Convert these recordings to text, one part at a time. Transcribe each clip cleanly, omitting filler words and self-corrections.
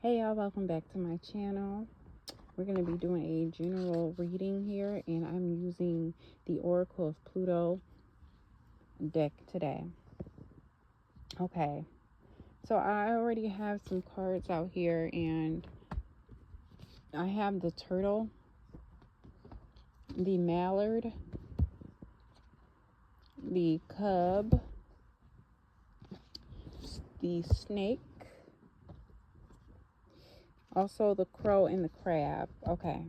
Hey y'all, welcome back to my channel. We're going to be doing a general reading here, and I'm using the Oracle of Pluto deck today. Okay, so I already have some cards out here, and I have the turtle, the mallard, the cub, the snake, also the crow, and the crab. Okay,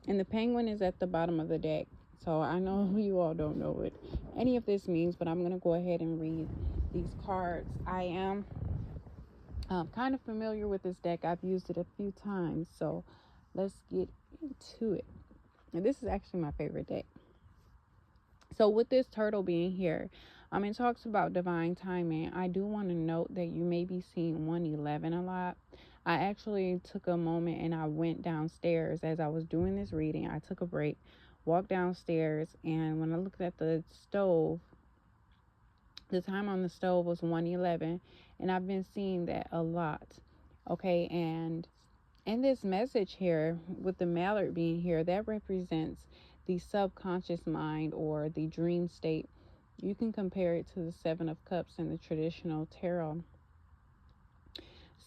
and the penguin is at the bottom of the deck. So I know you all don't know what any of this means, but I'm going to go ahead and read these cards. I am kind of familiar with this deck. I've used it a few times, so let's get into it. And this is actually my favorite deck. So with this turtle being here, it talks about divine timing. I do want to note that you may be seeing 111 a lot. I actually took a moment and I went downstairs as I was doing this reading. I took a break, walked downstairs, and when I looked at the stove, the time on the stove was 111, and I've been seeing that a lot. Okay, and in this message here with the mallard being here, that represents the subconscious mind or the dream state. You can compare it to the Seven of Cups in the traditional tarot.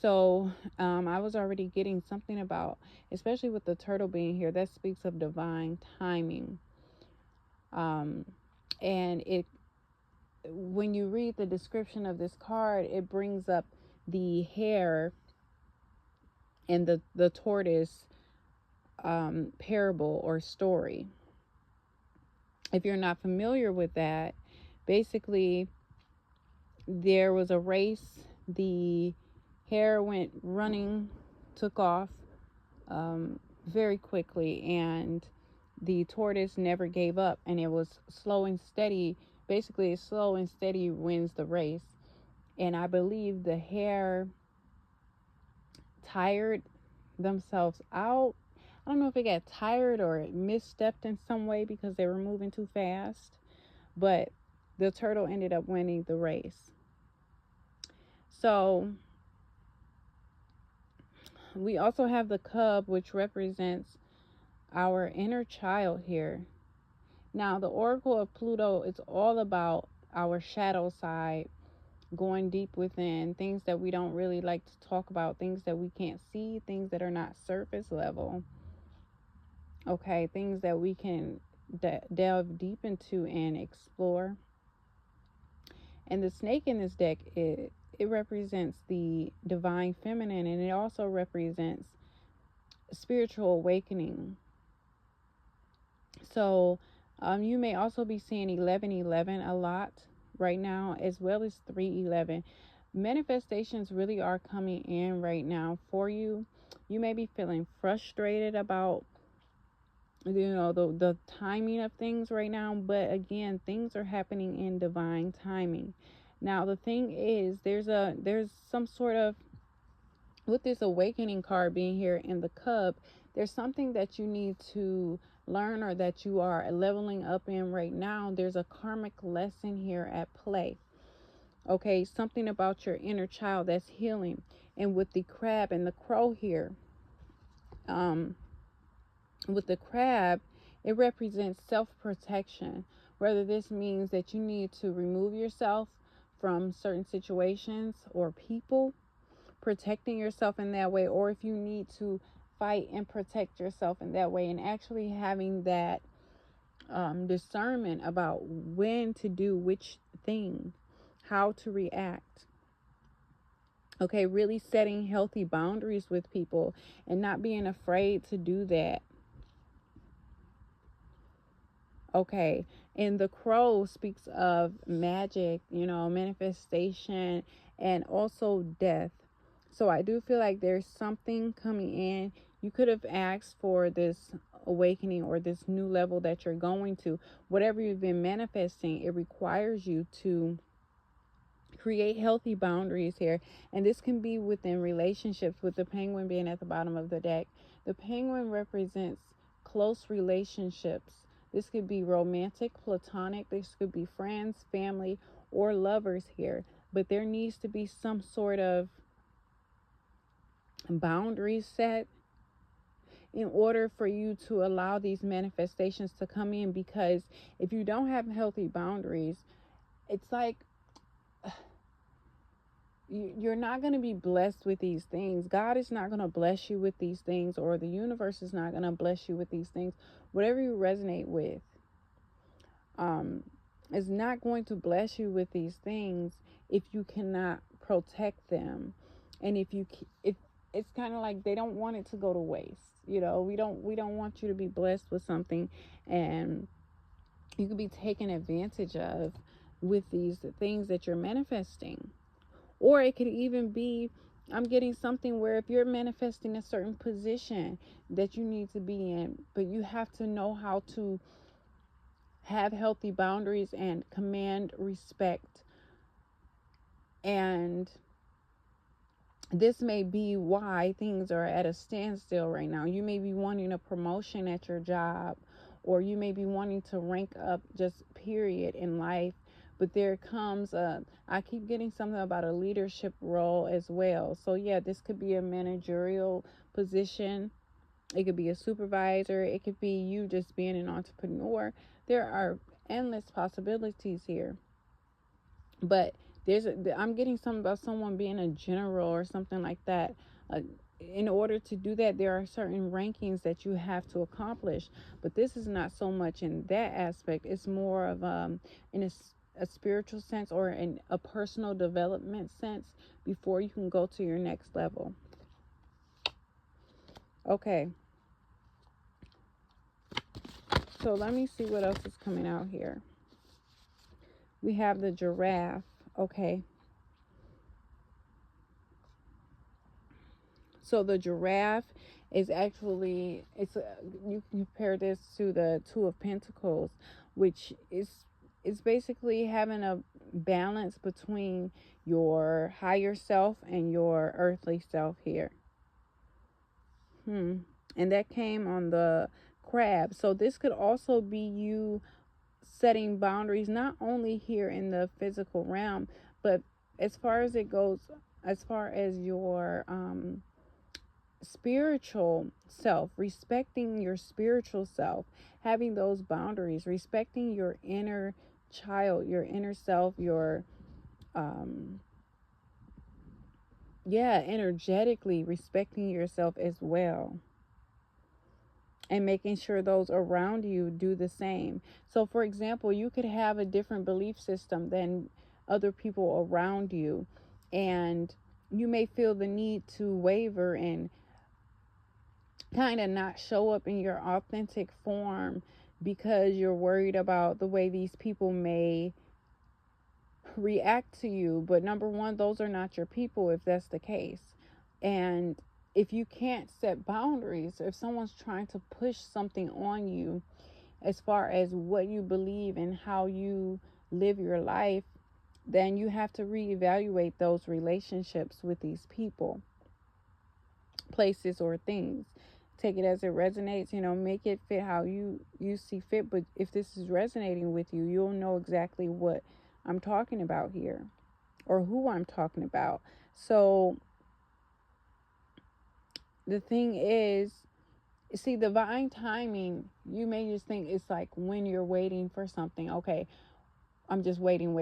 So I was already getting something about, especially with the turtle being here, that speaks of divine timing. And it, when you read the description of this card, it brings up the hare and the tortoise parable or story. If you're not familiar with that, basically there was a race. The hare went running, took off very quickly, and the tortoise never gave up, and it was slow and steady. Basically, slow and steady wins the race. And I believe the hare tired themselves out. I don't know if it got tired or it misstepped in some way because they were moving too fast, but the turtle ended up winning the race. So we also have the cub, which represents our inner child here. Now, the Oracle of Pluto is all about our shadow side, going deep within, things that we don't really like to talk about, things that we can't see, things that are not surface level. Okay, things that we can delve deep into and explore. And the snake in this deck, it represents the divine feminine, and it also represents spiritual awakening. So you may also be seeing 1111 a lot right now, as well as 311. Manifestations really are coming in right now for you. You may be feeling frustrated about the timing of things right now, but again, things are happening in divine timing. Now the thing is, there's some sort of, with this awakening card being here in the cub, there's something that you need to learn or that you are leveling up in right now. There's a karmic lesson here at play. Okay, something about your inner child that's healing. And with the crab and the crow here, with the crab, it represents self-protection. Whether this means that you need to remove yourself from certain situations or people, protecting yourself in that way, or if you need to fight and protect yourself in that way, and actually having that discernment about when to do which thing, how to react. Okay, really setting healthy boundaries with people and not being afraid to do that. Okay, and the crow speaks of magic, manifestation, and also death. So I do feel like there's something coming in. You could have asked for this awakening or this new level that you're going to. Whatever you've been manifesting, it requires you to create healthy boundaries here. And this can be within relationships, with the penguin being at the bottom of the deck. The penguin represents close relationships. This could be romantic, platonic. This could be friends, family, or lovers here. But there needs to be some sort of boundaries set in order for you to allow these manifestations to come in. Because if you don't have healthy boundaries, it's like you're not going to be blessed with these things. God is not going to bless you with these things, or the universe is not going to bless you with these things. Whatever you resonate with is not going to bless you with these things if you cannot protect them. And if it's kind of like they don't want it to go to waste. We don't want you to be blessed with something and you could be taken advantage of with these things that you're manifesting. Or it could even be, I'm getting something where if you're manifesting a certain position that you need to be in, but you have to know how to have healthy boundaries and command respect. And this may be why things are at a standstill right now. You may be wanting a promotion at your job, or you may be wanting to rank up just period in life. But there comes I keep getting something about a leadership role as well. So yeah, this could be a managerial position. It could be a supervisor. It could be you just being an entrepreneur. There are endless possibilities here. But I'm getting something about someone being a general or something like that. In order to do that, there are certain rankings that you have to accomplish. But this is not so much in that aspect. It's more of in a spiritual sense, or in a personal development sense, before you can go to your next level. Okay. So let me see what else is coming out here. We have the giraffe. Okay. So the giraffe is actually, you can compare this to the Two of Pentacles, which is basically having a balance between your higher self and your earthly self here. And that came on the crab. So this could also be you setting boundaries, not only here in the physical realm, but as far as it goes, as far as your spiritual self, respecting your spiritual self, having those boundaries, respecting your inner child, your inner self, your energetically respecting yourself as well, and making sure those around you do the same. So for example, you could have a different belief system than other people around you, and you may feel the need to waver and kind of not show up in your authentic form because you're worried about the way these people may react to you. But number one, those are not your people if that's the case. And if you can't set boundaries, if someone's trying to push something on you as far as what you believe and how you live your life, then you have to reevaluate those relationships with these people, places, or things. Take it as it resonates, make it fit how you see fit. But if this is resonating with you, you'll know exactly what I'm talking about here, or who I'm talking about. So the thing is, see, divine timing, you may just think it's like when you're waiting for something. Okay, I'm just waiting,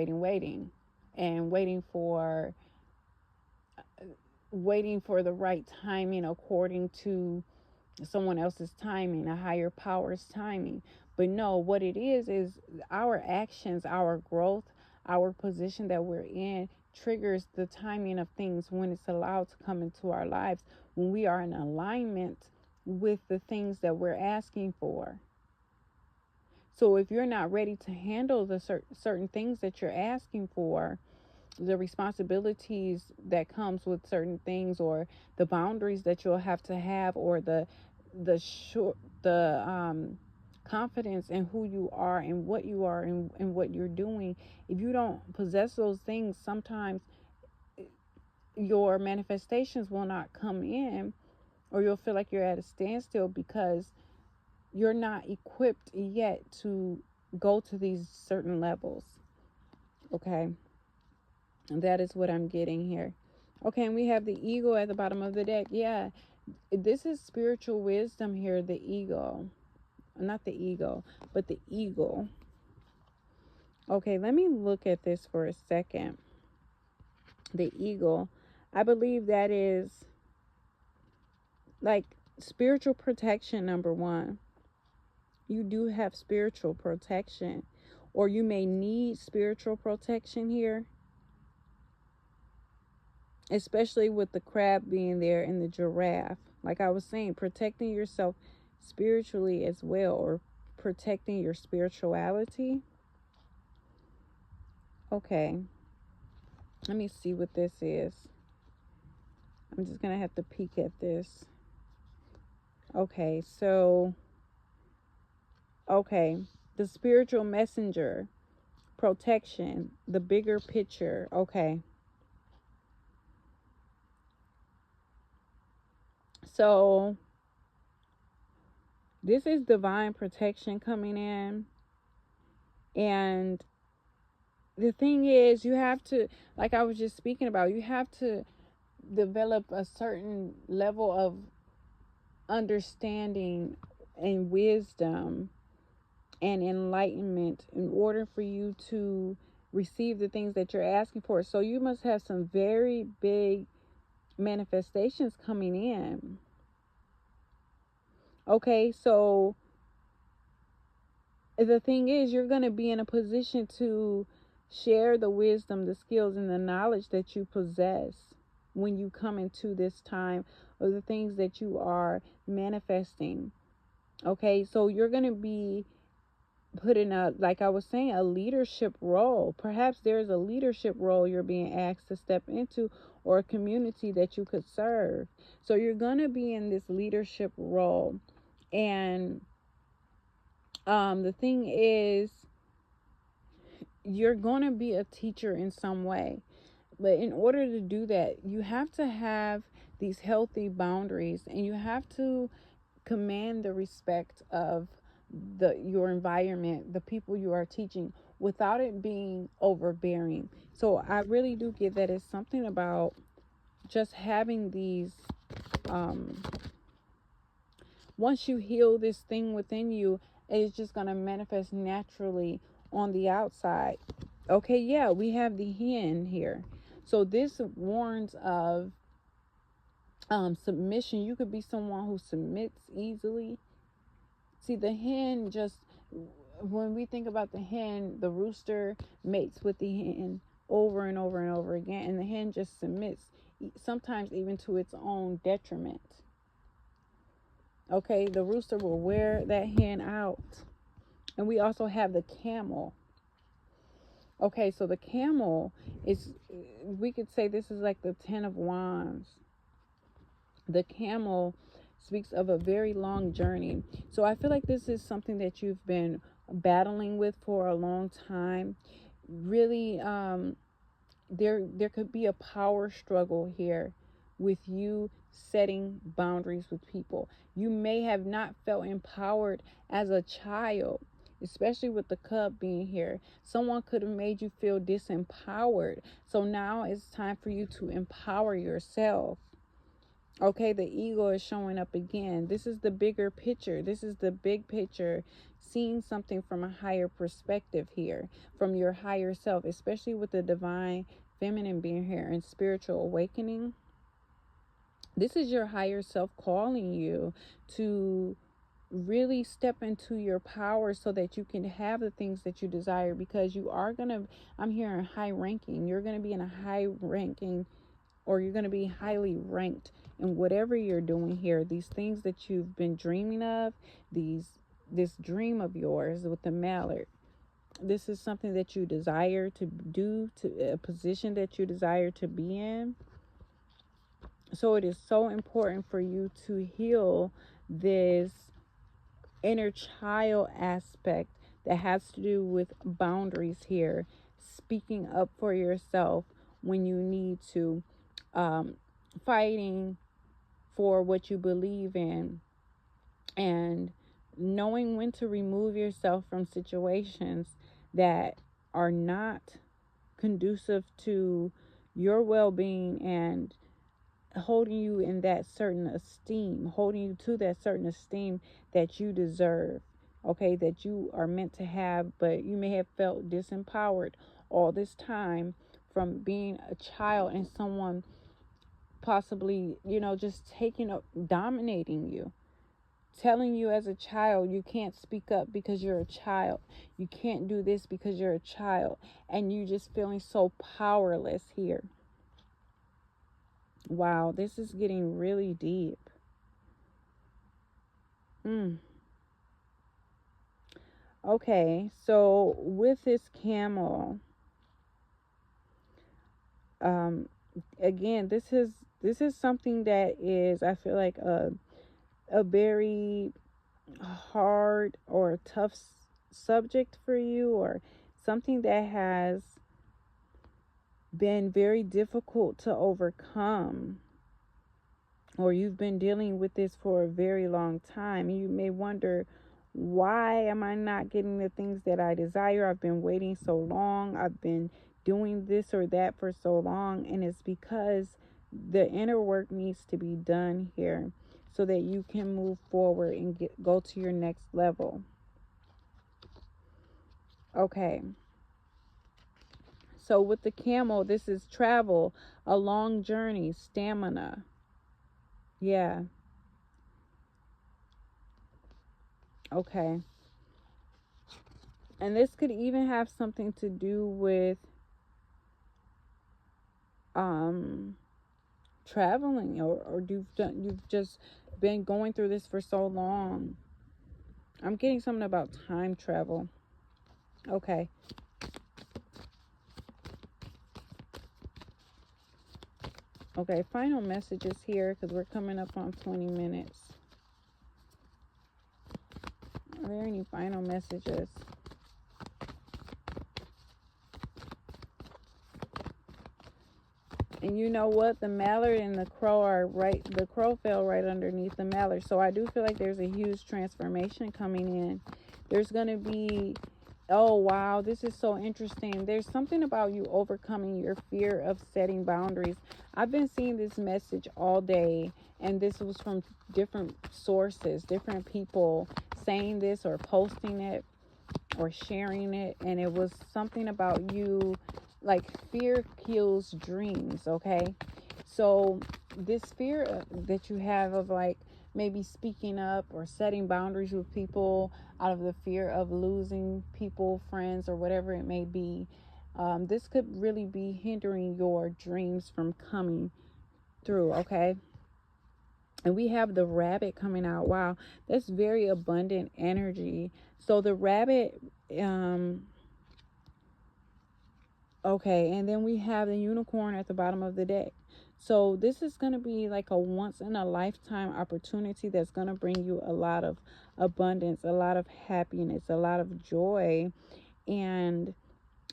and waiting for the right timing according to someone else's timing, a higher power's timing. But no, what it is our actions, our growth, our position that we're in triggers the timing of things when it's allowed to come into our lives, when we are in alignment with the things that we're asking for. So if you're not ready to handle the certain things that you're asking for, the responsibilities that comes with certain things, or the boundaries that you'll have to have, or the confidence in who you are and what you are and what you're doing, if you don't possess those things, sometimes your manifestations will not come in, or you'll feel like you're at a standstill because you're not equipped yet to go to these certain levels. Okay, and that is what I'm getting here. Okay, and we have the eagle at the bottom of the deck. Yeah, this is spiritual wisdom here, the eagle. Not the ego, but the eagle. Okay, let me look at this for a second. The eagle. I believe that is like spiritual protection, number one. You do have spiritual protection, or you may need spiritual protection here, especially with the crab being there and the giraffe. Like I was saying, protecting yourself spiritually as well, or protecting your spirituality. Okay, let me see what this is. I'm just gonna have to peek at this. Okay, so the spiritual messenger, protection, the bigger picture. Okay, so this is divine protection coming in. And the thing is, you have to, like I was just speaking about, you have to develop a certain level of understanding and wisdom and enlightenment in order for you to receive the things that you're asking for. So you must have some very big manifestations coming in. Okay, so the thing is, you're going to be in a position to share the wisdom, the skills, and the knowledge that you possess when you come into this time of the things that you are manifesting. Okay, so you're going to be put in a, like I was saying, a leadership role. Perhaps there's a leadership role you're being asked to step into, or a community that you could serve. So you're going to be in this leadership role. And the thing is, you're going to be a teacher in some way. But in order to do that, you have to have these healthy boundaries, and you have to command the respect of your environment, the people you are teaching, without it being overbearing. So I really do get that it's something about just having these once you heal this thing within you, it's just going to manifest naturally on the outside. Okay, yeah, we have the hen here. So this warns of submission. You could be someone who submits easily. See, the hen just, when we think about the hen, the rooster mates with the hen over and over and over again, and the hen just submits, sometimes even to its own detriment. Okay, the rooster will wear that hen out. And we also have the camel. Okay, so the camel is, we could say this is like the 10 of wands. The camel speaks of a very long journey. So I feel like this is something that you've been battling with for a long time. Really, there could be a power struggle here with you setting boundaries with people. You may have not felt empowered as a child, especially with the cub being here. Someone could have made you feel disempowered. So now it's time for you to empower yourself. Okay, the ego is showing up again. This is the bigger picture. This is the big picture, seeing something from a higher perspective here, from your higher self, especially with the divine feminine being here and spiritual awakening. This is your higher self calling you to really step into your power so that you can have the things that you desire, because you are going to, I'm hearing high ranking. You're going to be in a high ranking, or you're going to be highly ranked in whatever you're doing here. These things that you've been dreaming of, this dream of yours with the mallard. This is something that you desire to do, to a position that you desire to be in. So it is so important for you to heal this inner child aspect that has to do with boundaries here, speaking up for yourself when you need to, fighting for what you believe in, and knowing when to remove yourself from situations that are not conducive to your well-being and holding you in that certain esteem, holding you to that certain esteem that you deserve, okay, that you are meant to have, but you may have felt disempowered all this time from being a child and someone possibly, just taking up, dominating you, telling you as a child you can't speak up because you're a child, you can't do this because you're a child, and you just feeling so powerless here. Wow, this is getting really deep. Okay, so with this camel, um again, this is something that is, I feel like, a very hard or tough subject for you, or something that has been very difficult to overcome, or you've been dealing with this for a very long time. You may wonder, why am I not getting the things that I desire? I've been waiting so long. I've been doing this or that for so long. And it's because the inner work needs to be done here so that you can move forward and go to your next level. Okay. So with the camel, this is travel, a long journey, stamina. Yeah. Okay. And this could even have something to do with traveling, or you've just been going through this for so long. I'm getting something about time travel. Okay. Okay, final messages here, because we're coming up on 20 minutes. Are there any final messages? And you know what? The mallard and the crow are right. The crow fell right underneath the mallard. So I do feel like there's a huge transformation coming in. There's going to be, oh, wow, this is so interesting. There's something about you overcoming your fear of setting boundaries. I've been seeing this message all day, and this was from different sources, different people saying this or posting it or sharing it. And it was something about you, like, fear kills dreams, okay? So this fear that you have of, like, maybe speaking up or setting boundaries with people out of the fear of losing people, friends, or whatever it may be, this could really be hindering your dreams from coming through, okay? And we have the rabbit coming out. Wow, that's very abundant energy. So the rabbit, okay, and then we have the unicorn at the bottom of the deck. So this is going to be like a once in a lifetime opportunity that's going to bring you a lot of abundance, a lot of happiness, a lot of joy. And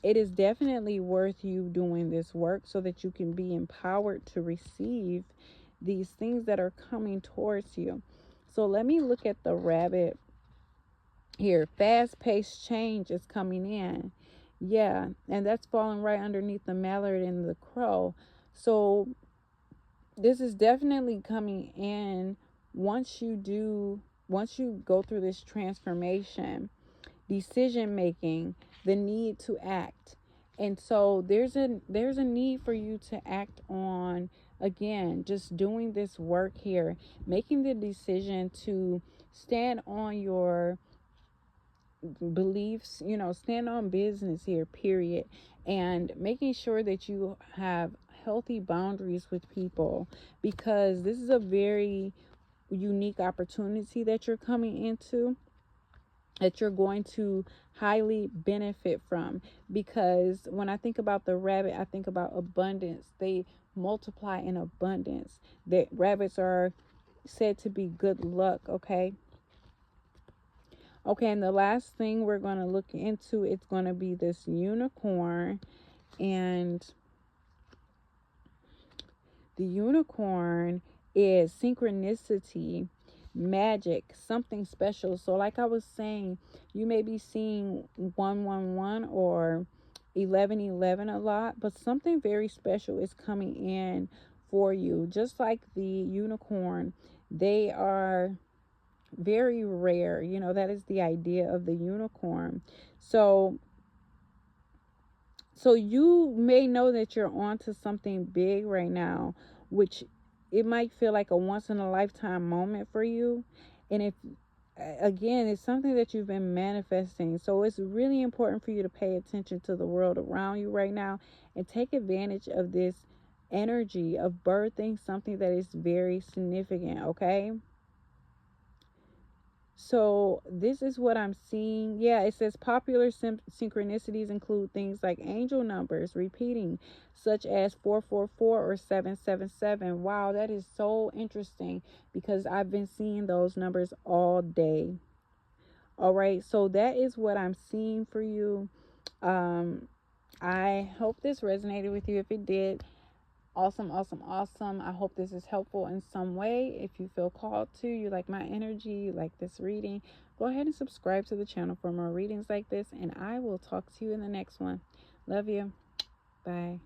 it is definitely worth you doing this work so that you can be empowered to receive these things that are coming towards you. So let me look at the rabbit here. Fast-paced change is coming in. Yeah, and that's falling right underneath the mallard and the crow. So this is definitely coming in once you go through this transformation, decision making, the need to act. And so there's a need for you to act on, again, just doing this work here, making the decision to stand on your beliefs, stand on business here, period, and making sure that you have healthy boundaries with people, because this is a very unique opportunity that you're coming into, that you're going to highly benefit from. Because when I think about the rabbit, I think about abundance. They multiply in abundance. That rabbits are said to be good luck, okay? Okay, and the last thing we're going to look into, it's going to be this unicorn. And the unicorn is synchronicity, magic, something special. So like I was saying, you may be seeing 111, or 1111 a lot, but something very special is coming in for you. Just like the unicorn, they are very rare. You know, that is the idea of the unicorn. So you may know that you're onto something big right now, which it might feel like a once in a lifetime moment for you. And if again, it's something that you've been manifesting. So it's really important for you to pay attention to the world around you right now and take advantage of this energy of birthing something that is very significant, okay? So this is what I'm seeing. Yeah, it says popular synchronicities include things like angel numbers repeating, such as 444 or 777. Wow, that is so interesting because I've been seeing those numbers all day. All right, so that is what I'm seeing for you. I hope this resonated with you. If it did, awesome, awesome, awesome. I hope this is helpful in some way. If you feel called to, you like my energy, you like this reading, go ahead and subscribe to the channel for more readings like this, and I will talk to you in the next one. Love you. Bye.